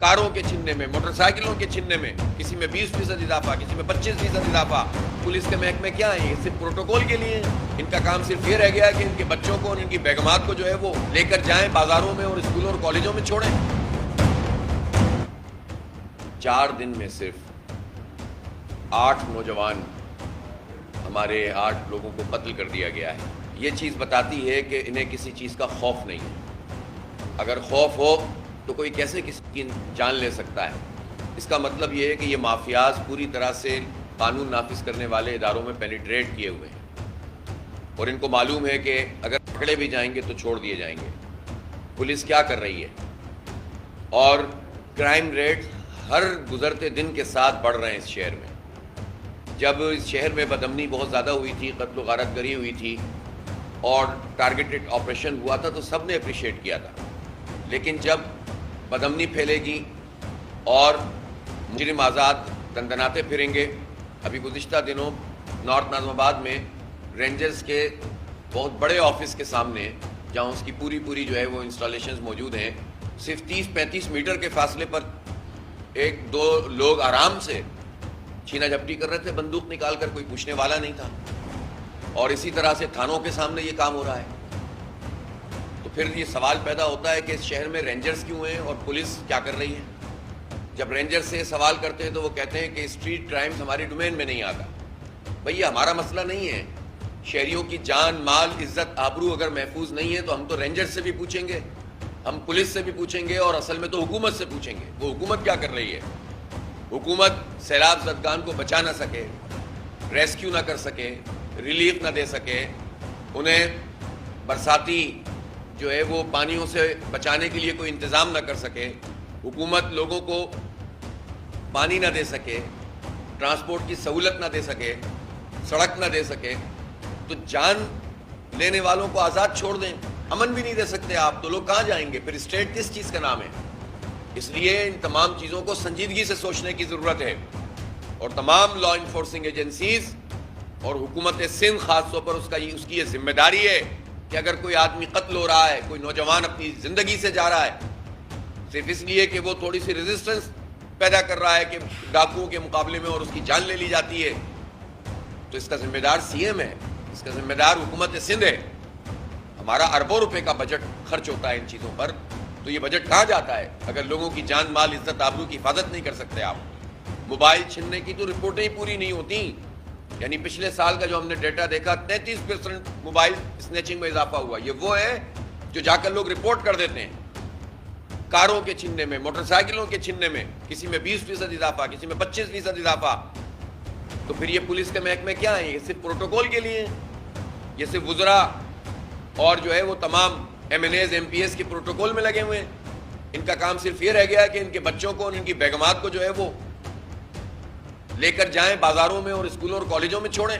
کاروں کے چھننے میں، موٹر سائیکلوں کے چھننے میں، کسی میں 20% اضافہ، کسی میں 25% اضافہ۔ پولیس کے محکمے کیا ہیں؟ یہ صرف پروٹوکول کے لیے ہیں۔ ان کا کام صرف یہ رہ گیا ہے کہ ان کے بچوں کو اور ان کی بیگمات کو جو ہے وہ لے کر جائیں بازاروں میں اور اسکولوں اور کالجوں میں چھوڑیں۔ 4 دن میں صرف 8 نوجوان ہمارے 8 لوگوں کو قتل کر دیا گیا ہے۔ یہ چیز بتاتی ہے کہ انہیں کسی چیز کا خوف نہیں ہے۔ اگر خوف ہو تو کوئی کیسے کسی کی جان لے سکتا ہے؟ اس کا مطلب یہ ہے کہ یہ مافیاز پوری طرح سے قانون نافذ کرنے والے اداروں میں پینیٹریٹ کیے ہوئے ہیں، اور ان کو معلوم ہے کہ اگر پکڑے بھی جائیں گے تو چھوڑ دیے جائیں گے۔ پولیس کیا کر رہی ہے؟ اور کرائم ریٹ ہر گزرتے دن کے ساتھ بڑھ رہے ہیں اس شہر میں۔ جب اس شہر میں بدامنی بہت زیادہ ہوئی تھی، قتل و غارت گری ہوئی تھی اور ٹارگیٹڈ آپریشن ہوا تھا تو سب نے اپریشیٹ کیا تھا، لیکن جب بدامنی پھیلے گی اور مجرم آزاد دندناتے پھریں گے۔ ابھی گزشتہ دنوں نارتھ ناظم آباد میں رینجرز کے بہت بڑے آفس کے سامنے، جہاں اس کی پوری جو ہے وہ انسٹالیشنز موجود ہیں، صرف 30-35 میٹر کے فاصلے پر 1-2 لوگ آرام سے چھینا جھپٹی کر رہے تھے، بندوق نکال کر، کوئی پوچھنے والا نہیں تھا۔ اور اسی طرح سے تھانوں کے سامنے یہ کام ہو رہا ہے۔ تو پھر یہ سوال پیدا ہوتا ہے کہ اس شہر میں رینجرز کیوں ہیں اور پولیس کیا کر رہی ہے؟ جب رینجرز سے سوال کرتے ہیں تو وہ کہتے ہیں کہ اسٹریٹ کرائمز ہماری ڈومین میں نہیں آتا۔ بھئی یہ ہمارا مسئلہ نہیں ہے۔ شہریوں کی جان، مال، عزت، آبرو اگر محفوظ نہیں ہے تو ہم تو رینجرز سے بھی پوچھیں گے، ہم پولیس سے بھی پوچھیں گے، اور اصل میں تو حکومت سے پوچھیں گے۔ وہ حکومت کیا کر رہی ہے؟ حکومت سیلاب زدگان کو بچا نہ سکے، ریسکیو نہ کر سکے، ریلیف نہ دے سکے، انہیں برساتی جو ہے وہ پانیوں سے بچانے کے لیے کوئی انتظام نہ کر سکے، حکومت لوگوں کو پانی نہ دے سکے، ٹرانسپورٹ کی سہولت نہ دے سکے، سڑک نہ دے سکے، تو جان لینے والوں کو آزاد چھوڑ دیں، امن بھی نہیں دے سکتے آپ، تو لوگ کہاں جائیں گے؟ پھر اسٹیٹ کس چیز کا نام ہے؟ اس لیے ان تمام چیزوں کو سنجیدگی سے سوچنے کی ضرورت ہے، اور تمام لا انفورسنگ ایجنسیز اور حکومت سندھ خاص طور پر اس کی یہ ذمہ داری ہے کہ اگر کوئی آدمی قتل ہو رہا ہے، کوئی نوجوان اپنی زندگی سے جا رہا ہے صرف اس لیے کہ وہ تھوڑی سی ریزسٹنس پیدا کر رہا ہے کہ ڈاکوؤں کے مقابلے میں اور اس کی جان لے لی جاتی ہے، تو اس کا ذمہ دار سی ایم ہے، اس کا ذمہ دار حکومت سندھ ہے۔ ہمارا اربوں روپے کا بجٹ خرچ ہوتا ہے ان چیزوں پر، تو یہ بجٹ کہاں جاتا ہے اگر لوگوں کی جان، مال، عزت، آبرو کی حفاظت نہیں کر سکتے آپ؟ موبائل چھیننے کی تو رپورٹیں ہی پوری نہیں ہوتی۔ یعنی پچھلے سال کا جو ہم نے ڈیٹا دیکھا، 33% موبائل سنیچنگ میں اضافہ ہوا۔ یہ وہ ہے جو جا کر لوگ رپورٹ کر دیتے ہیں۔ کاروں کے چھننے میں، موٹر سائیکلوں کے چھننے میں، کسی میں 20% اضافہ، کسی میں 25% اضافہ۔ تو پھر یہ پولیس کے محکمے کیا ہیں؟ یہ صرف پروٹوکول کے لیے ہیں۔ یہ صرف وزراء اور جو ہے وہ تمام M N As, M P S کے پروٹوکول میں لگے ہوئے ہیں۔ ان کا کام صرف یہ رہ گیا ہے کہ ان کے بچوں کو اور ان کی بیگمات کو جو ہے وہ لے کر جائیں بازاروں میں اور اسکولوں اور کالجوں میں چھوڑیں۔